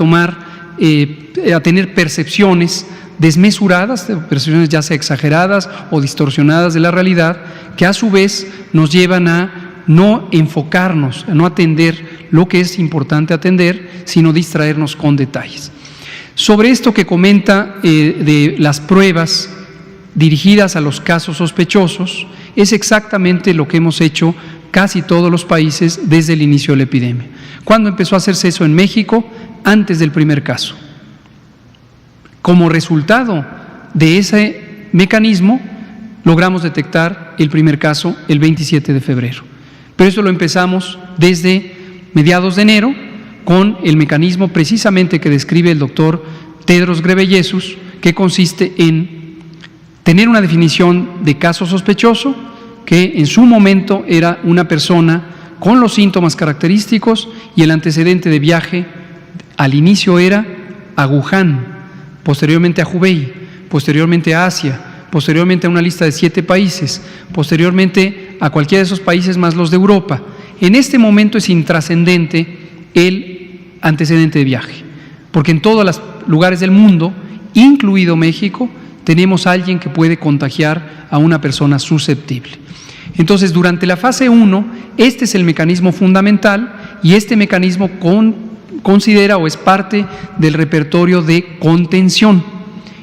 tener percepciones desmesuradas, percepciones ya sea exageradas o distorsionadas de la realidad, que a su vez nos llevan a no enfocarnos, a no atender lo que es importante atender, sino distraernos con detalles. Sobre esto que comenta de las pruebas dirigidas a los casos sospechosos, es exactamente lo que hemos hecho casi todos los países desde el inicio de la epidemia. ¿Cuándo empezó a hacerse eso en México? Antes del primer caso. Como resultado de ese mecanismo, logramos detectar el primer caso el 27 de febrero. Pero eso lo empezamos desde mediados de enero con el mecanismo precisamente que describe el doctor Tedros Ghebreyesus, que consiste en tener una definición de caso sospechoso, que en su momento era una persona con los síntomas característicos y el antecedente de viaje al inicio era a Wuhan, posteriormente a Hubei, posteriormente a Asia, posteriormente a una lista de 7 países, posteriormente a cualquiera de esos países más los de Europa. En este momento es intrascendente el antecedente de viaje, porque en todos los lugares del mundo, incluido México, tenemos a alguien que puede contagiar a una persona susceptible. Entonces, durante la fase 1, este es el mecanismo fundamental y este mecanismo considera o es parte del repertorio de contención.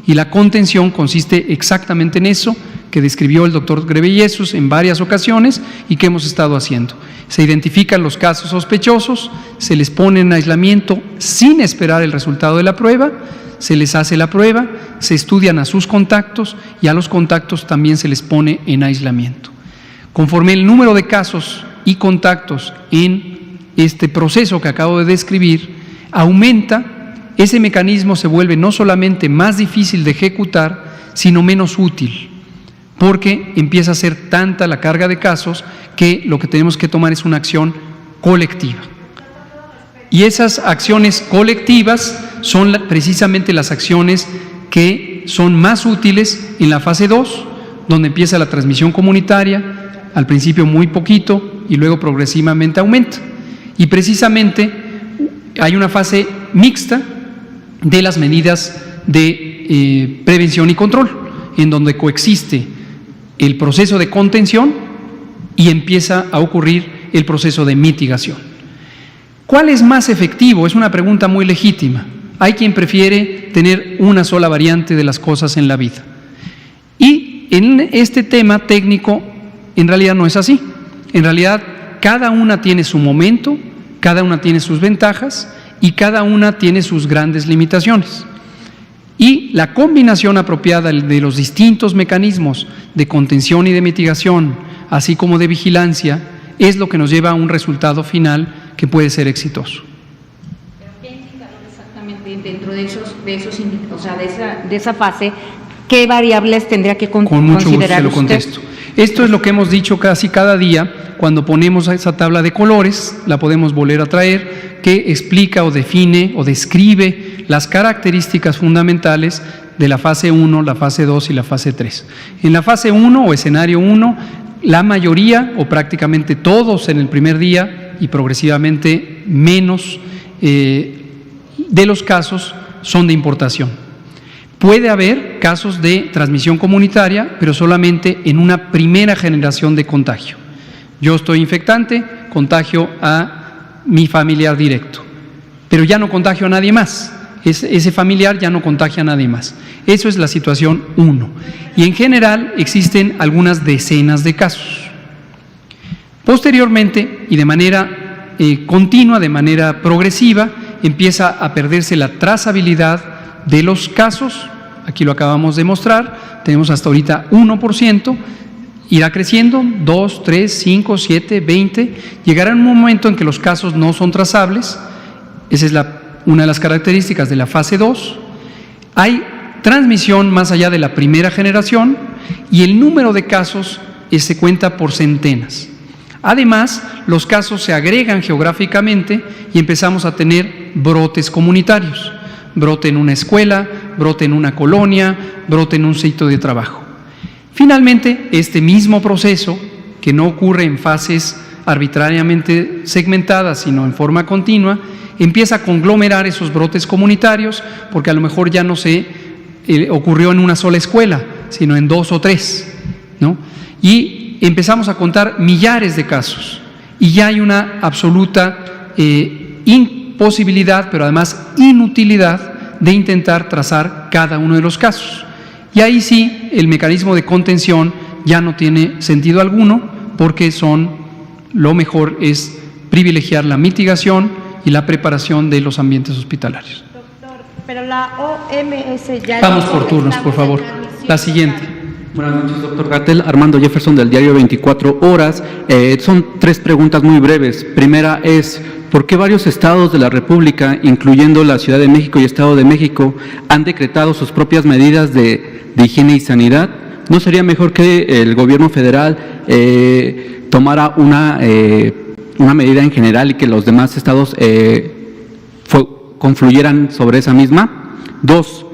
Y la contención consiste exactamente en eso que describió el doctor Ghebreyesus en varias ocasiones y que hemos estado haciendo. Se identifican los casos sospechosos, se les pone en aislamiento sin esperar el resultado de la prueba, se les hace la prueba, se estudian a sus contactos y a los contactos también se les pone en aislamiento. Conforme el número de casos y contactos en este proceso que acabo de describir aumenta, ese mecanismo se vuelve no solamente más difícil de ejecutar, sino menos útil, porque empieza a ser tanta la carga de casos que lo que tenemos que tomar es una acción colectiva. Y esas acciones colectivas son precisamente las acciones que son más útiles en la fase 2, donde empieza la transmisión comunitaria, al principio muy poquito y luego progresivamente aumenta. Y precisamente hay una fase mixta de las medidas de prevención y control, en donde coexiste el proceso de contención y empieza a ocurrir el proceso de mitigación. ¿Cuál es más efectivo? Es una pregunta muy legítima. Hay quien prefiere tener una sola variante de las cosas en la vida. Y en este tema técnico, en realidad no es así. En realidad, cada una tiene su momento, cada una tiene sus ventajas y cada una tiene sus grandes limitaciones. Y la combinación apropiada de los distintos mecanismos de contención y de mitigación, así como de vigilancia, es lo que nos lleva a un resultado final que puede ser exitoso. ¿Pero qué indicador exactamente dentro de esa fase, qué variables tendría que considerar Con mucho gusto se lo usted? contesto. Esto es lo que hemos dicho casi cada día cuando ponemos esa tabla de colores, la podemos volver a traer, que explica o define o describe las características fundamentales de la fase 1, la fase 2 y la fase 3. En la fase 1 o escenario 1, la mayoría o prácticamente todos en el primer día y progresivamente menos de los casos son de importación. Puede haber casos de transmisión comunitaria, pero solamente en una primera generación de contagio. Yo estoy infectante, contagio a mi familiar directo, pero ya no contagio a nadie más. Ese familiar ya no contagia a nadie más. Eso es la situación 1. Y en general existen algunas decenas de casos. Posteriormente, y de manera continua, de manera progresiva, empieza a perderse la trazabilidad de los casos. Aquí lo acabamos de mostrar, tenemos hasta ahorita 1%, irá creciendo, 2, 3, 5, 7, 20, llegará un momento en que los casos no son trazables. Esa es una de las características de la fase 2. Hay transmisión más allá de la primera generación y el número de casos se cuenta por centenas. Además, los casos se agregan geográficamente y empezamos a tener brotes comunitarios. Brote en una escuela, brote en una colonia, brote en un sitio de trabajo. Finalmente, este mismo proceso, que no ocurre en fases arbitrariamente segmentadas, sino en forma continua, empieza a conglomerar esos brotes comunitarios, porque a lo mejor ya no se ocurrió en una sola escuela, sino en 2 o 3, ¿no? Y empezamos a contar millares de casos, y ya hay una absoluta imposibilidad, pero además inutilidad de intentar trazar cada uno de los casos. Y ahí sí, el mecanismo de contención ya no tiene sentido alguno, porque lo mejor es privilegiar la mitigación y la preparación de los ambientes hospitalarios. Doctor, pero la OMS ya... Vamos por turnos, por favor. La siguiente. Buenas noches, doctor Gatell. Armando Jefferson, del diario 24 Horas. Son 3 preguntas muy breves. Primera es, ¿por qué varios estados de la República, incluyendo la Ciudad de México y Estado de México, han decretado sus propias medidas de higiene y sanidad? ¿No sería mejor que el gobierno federal tomara una medida en general y que los demás estados confluyeran sobre esa misma? 2,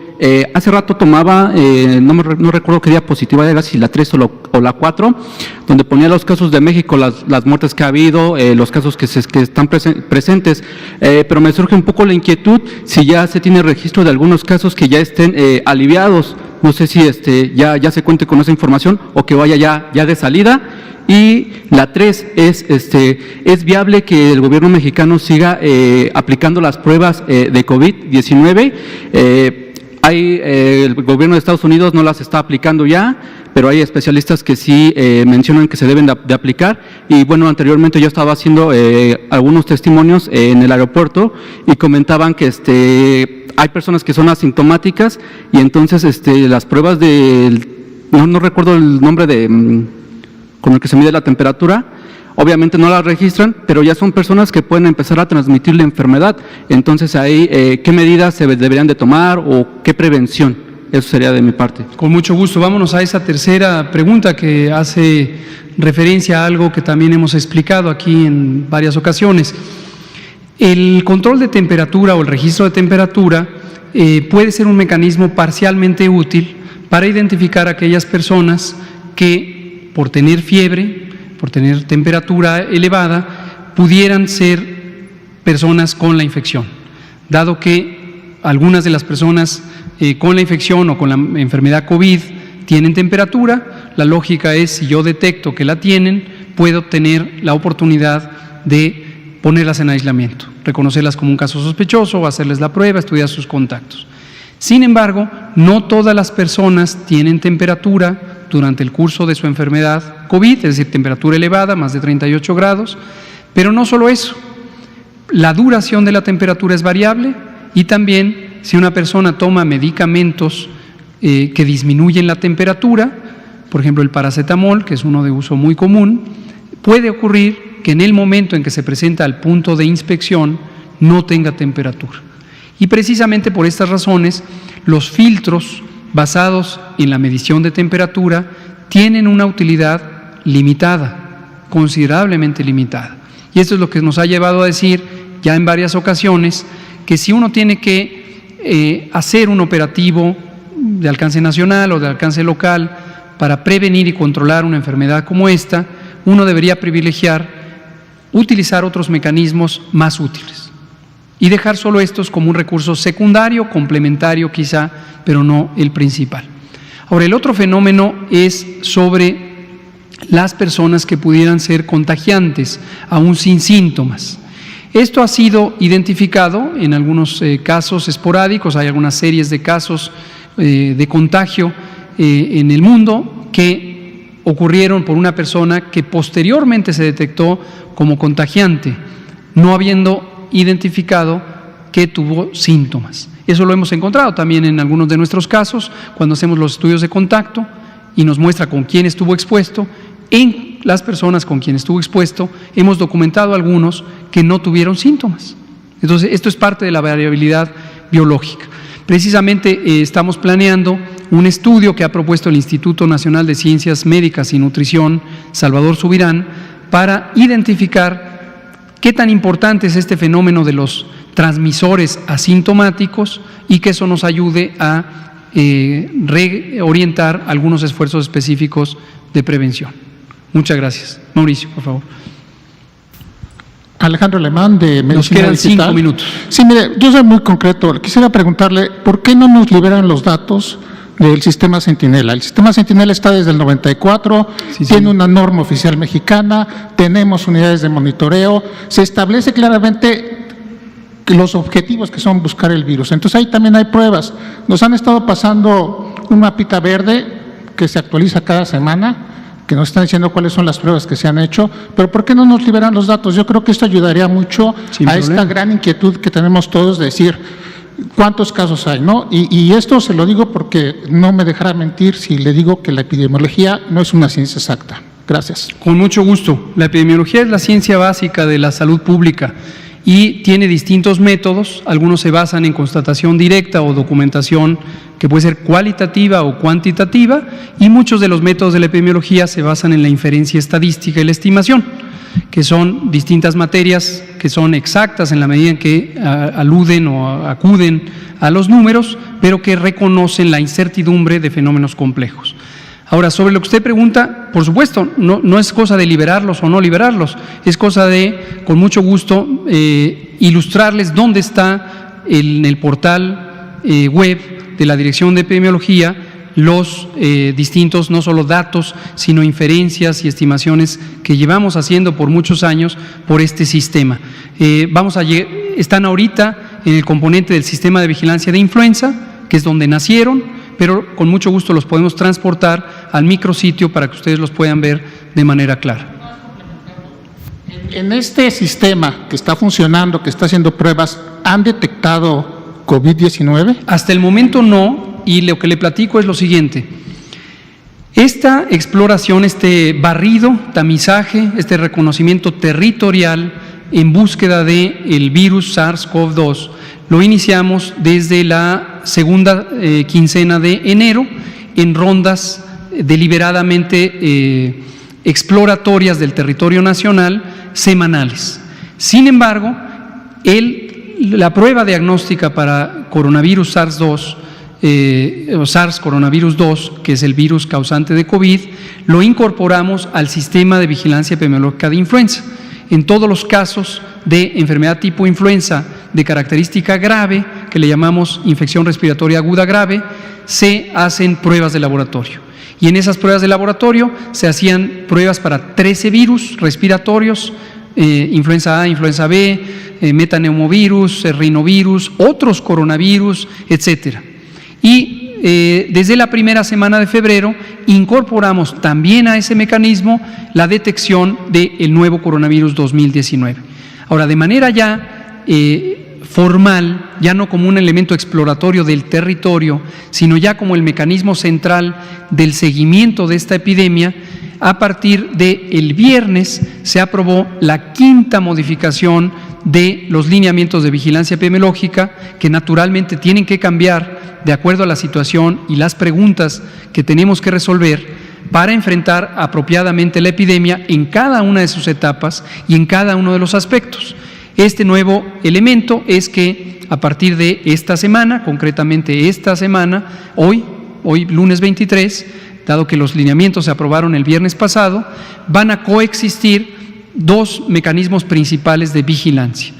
hace rato tomaba, no recuerdo qué diapositiva era, si la 3 o la 4, donde ponía los casos de México, las muertes que ha habido, los casos que están presentes, pero me surge un poco la inquietud si ya se tiene registro de algunos casos que ya estén aliviados. No sé si ya se cuente con esa información o que vaya ya de salida. Y la 3 ¿es viable que el gobierno mexicano siga aplicando las pruebas de COVID-19? El gobierno de Estados Unidos no las está aplicando ya, pero hay especialistas que sí mencionan que se deben de aplicar. Y bueno, anteriormente yo estaba haciendo algunos testimonios en el aeropuerto y comentaban que hay personas que son asintomáticas y entonces las pruebas no recuerdo el nombre con el que se mide la temperatura, obviamente no las registran, pero ya son personas que pueden empezar a transmitir la enfermedad. Entonces ahí, ¿qué medidas se deberían de tomar o qué prevención? Eso sería de mi parte. Con mucho gusto. Vámonos a esa tercera pregunta que hace referencia a algo que también hemos explicado aquí en varias ocasiones. El control de temperatura o el registro de temperatura puede ser un mecanismo parcialmente útil para identificar a aquellas personas que por tener fiebre, por tener temperatura elevada, pudieran ser personas con la infección, dado que algunas de las personas con la infección o con la enfermedad COVID tienen temperatura. La lógica es, si yo detecto que la tienen, puedo tener la oportunidad de ponerlas en aislamiento, reconocerlas como un caso sospechoso, hacerles la prueba, estudiar sus contactos. Sin embargo, no todas las personas tienen temperatura durante el curso de su enfermedad COVID, es decir, temperatura elevada, más de 38 grados, pero no solo eso, la duración de la temperatura es variable y también si una persona toma medicamentos que disminuyen la temperatura, por ejemplo el paracetamol, que es uno de uso muy común, puede ocurrir que en el momento en que se presenta al punto de inspección no tenga temperatura. Y precisamente por estas razones, los filtros basados en la medición de temperatura tienen una utilidad limitada, considerablemente limitada. Y esto es lo que nos ha llevado a decir ya en varias ocasiones que si uno tiene que hacer un operativo de alcance nacional o de alcance local para prevenir y controlar una enfermedad como esta, uno debería privilegiar utilizar otros mecanismos más útiles y dejar solo estos como un recurso secundario, complementario quizá, pero no el principal. Ahora, el otro fenómeno es sobre las personas que pudieran ser contagiantes, aún sin síntomas. Esto ha sido identificado en algunos casos esporádicos, hay algunas series de casos de contagio en el mundo que ocurrieron por una persona que posteriormente se detectó como contagiante, no habiendo identificado que tuvo síntomas. Eso lo hemos encontrado también en algunos de nuestros casos, cuando hacemos los estudios de contacto y nos muestra con quién estuvo expuesto. En las personas con quien estuvo expuesto, hemos documentado algunos que no tuvieron síntomas. Entonces, esto es parte de la variabilidad biológica. Precisamente estamos planeando un estudio que ha propuesto el Instituto Nacional de Ciencias Médicas y Nutrición, Salvador Subirán, para identificar qué tan importante es este fenómeno de los transmisores asintomáticos y que eso nos ayude a reorientar algunos esfuerzos específicos de prevención. Muchas gracias. Mauricio, por favor. Alejandro Alemán, de Medicina Nos quedan Digital. 5 minutos. Sí, mire, yo soy muy concreto. Quisiera preguntarle, ¿por qué no nos liberan los datos del sistema Centinela? El sistema Centinela está desde el 94, tiene una norma oficial mexicana, tenemos unidades de monitoreo, se establece claramente los objetivos que son buscar el virus. Entonces ahí también hay pruebas. Nos han estado pasando un mapita verde que se actualiza cada semana, que nos están diciendo cuáles son las pruebas que se han hecho, pero ¿por qué no nos liberan los datos? Yo creo que esto ayudaría mucho a esta gran inquietud que tenemos todos de decir cuántos casos hay, ¿no? Y esto se lo digo porque no me dejará mentir si le digo que la epidemiología no es una ciencia exacta. Gracias. Con mucho gusto. La epidemiología es la ciencia básica de la salud pública y tiene distintos métodos. Algunos se basan en constatación directa o documentación que puede ser cualitativa o cuantitativa, y muchos de los métodos de la epidemiología se basan en la inferencia estadística y la estimación, que son distintas materias que son exactas en la medida en que aluden o acuden a los números, pero que reconocen la incertidumbre de fenómenos complejos. Ahora, sobre lo que usted pregunta, por supuesto, no es cosa de liberarlos o no liberarlos, es cosa de, con mucho gusto, ilustrarles dónde está en el portal web de la Dirección de Epidemiología los distintos, no solo datos, sino inferencias y estimaciones que llevamos haciendo por muchos años por este sistema. Están ahorita en el componente del sistema de vigilancia de influenza, que es donde nacieron, pero con mucho gusto los podemos transportar al micrositio para que ustedes los puedan ver de manera clara. En este sistema que está funcionando, que está haciendo pruebas, ¿han detectado COVID-19? Hasta el momento no, y lo que le platico es lo siguiente. Esta exploración, este barrido, tamizaje, este reconocimiento territorial en búsqueda del virus SARS-CoV-2, lo iniciamos desde la segunda quincena de enero en rondas deliberadamente exploratorias del territorio nacional semanales. Sin embargo, la prueba diagnóstica para coronavirus SARS-2 o SARS-coronavirus 2, que es el virus causante de COVID, lo incorporamos al sistema de vigilancia epidemiológica de influenza. En todos los casos de enfermedad tipo influenza de característica grave, que le llamamos infección respiratoria aguda grave, se hacen pruebas de laboratorio. Y en esas pruebas de laboratorio se hacían pruebas para 13 virus respiratorios, influenza A, influenza B, metaneumovirus, rinovirus, otros coronavirus, etcétera. Y desde la primera semana de febrero incorporamos también a ese mecanismo la detección del nuevo coronavirus 2019. Ahora, de manera ya formal, ya no como un elemento exploratorio del territorio, sino ya como el mecanismo central del seguimiento de esta epidemia, a partir del viernes se aprobó la 5ª modificación de los lineamientos de vigilancia epidemiológica, que naturalmente tienen que cambiar de acuerdo a la situación y las preguntas que tenemos que resolver para enfrentar apropiadamente la epidemia en cada una de sus etapas y en cada uno de los aspectos. Este nuevo elemento es que a partir de esta semana, concretamente esta semana, hoy lunes 23, dado que los lineamientos se aprobaron el viernes pasado, van a coexistir 2 mecanismos principales de vigilancia: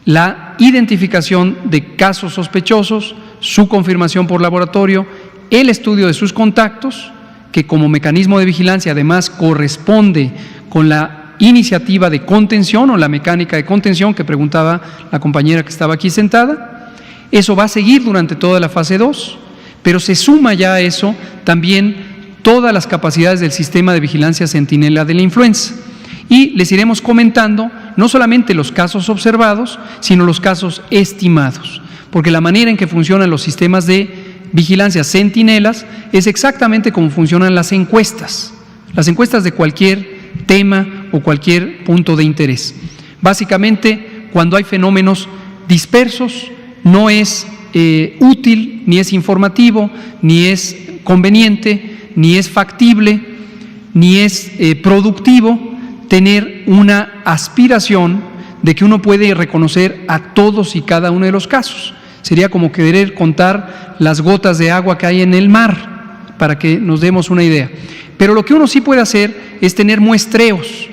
la identificación de casos sospechosos, su confirmación por laboratorio, el estudio de sus contactos, que como mecanismo de vigilancia además corresponde con la iniciativa de contención o la mecánica de contención que preguntaba la compañera que estaba aquí sentada. Eso va a seguir durante toda la fase 2, pero se suma ya a eso también todas las capacidades del sistema de vigilancia centinela de la influenza. Y les iremos comentando no solamente los casos observados, sino los casos estimados, porque la manera en que funcionan los sistemas de vigilancia centinelas es exactamente como funcionan las encuestas de cualquier tema o cualquier punto de interés. Básicamente, cuando hay fenómenos dispersos, no es útil, ni es informativo, ni es conveniente, ni es factible, ni es productivo tener una aspiración de que uno puede reconocer a todos y cada uno de los casos. Sería como querer contar las gotas de agua que hay en el mar, para que nos demos una idea. Pero lo que uno sí puede hacer es tener muestreos,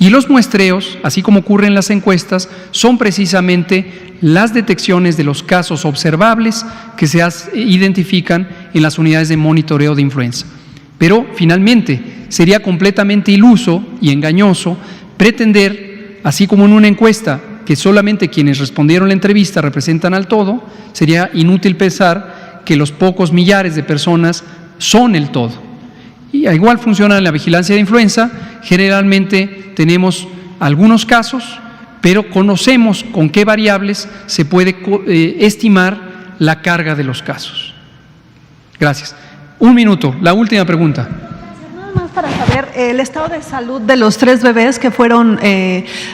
y los muestreos, así como ocurre en las encuestas, son precisamente las detecciones de los casos observables que se identifican en las unidades de monitoreo de influenza. Pero finalmente sería completamente iluso y engañoso pretender, así como en una encuesta que solamente quienes respondieron la entrevista representan al todo, sería inútil pensar que los pocos millares de personas son el todo. Y igual funciona en la vigilancia de influenza, generalmente tenemos algunos casos, pero conocemos con qué variables se puede estimar la carga de los casos. Gracias. Un minuto, la última pregunta. Nada más para saber el estado de salud de los 3 bebés que fueron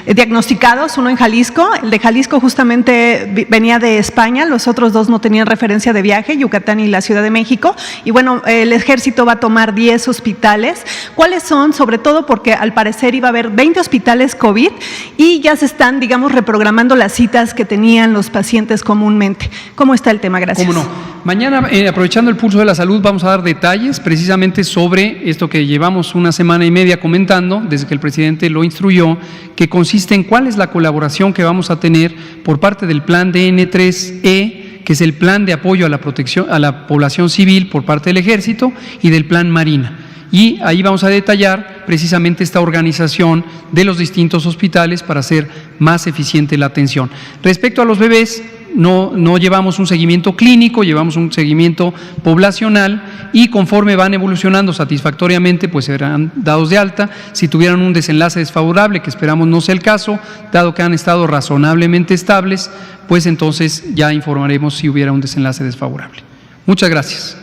diagnosticados, uno en Jalisco, el de Jalisco justamente venía de España, los otros 2 no tenían referencia de viaje, Yucatán y la Ciudad de México, y bueno, el ejército va a tomar 10 hospitales. ¿Cuáles son? Sobre todo porque al parecer iba a haber 20 hospitales COVID y ya se están, digamos, reprogramando las citas que tenían los pacientes comúnmente. ¿Cómo está el tema? Gracias. ¿Cómo no? Mañana, aprovechando el pulso de la salud, vamos a dar detalles precisamente sobre esto que llevamos una semana y media comentando, desde que el presidente lo instruyó, que consiste en cuál es la colaboración que vamos a tener por parte del plan DN3E, que es el plan de apoyo a la protección a la población civil por parte del Ejército, y del plan Marina. Y ahí vamos a detallar precisamente esta organización de los distintos hospitales para hacer más eficiente la atención. Respecto a los bebés, no llevamos un seguimiento clínico, llevamos un seguimiento poblacional y conforme van evolucionando satisfactoriamente, pues serán dados de alta. Si tuvieran un desenlace desfavorable, que esperamos no sea el caso, dado que han estado razonablemente estables, pues entonces ya informaremos si hubiera un desenlace desfavorable. Muchas gracias.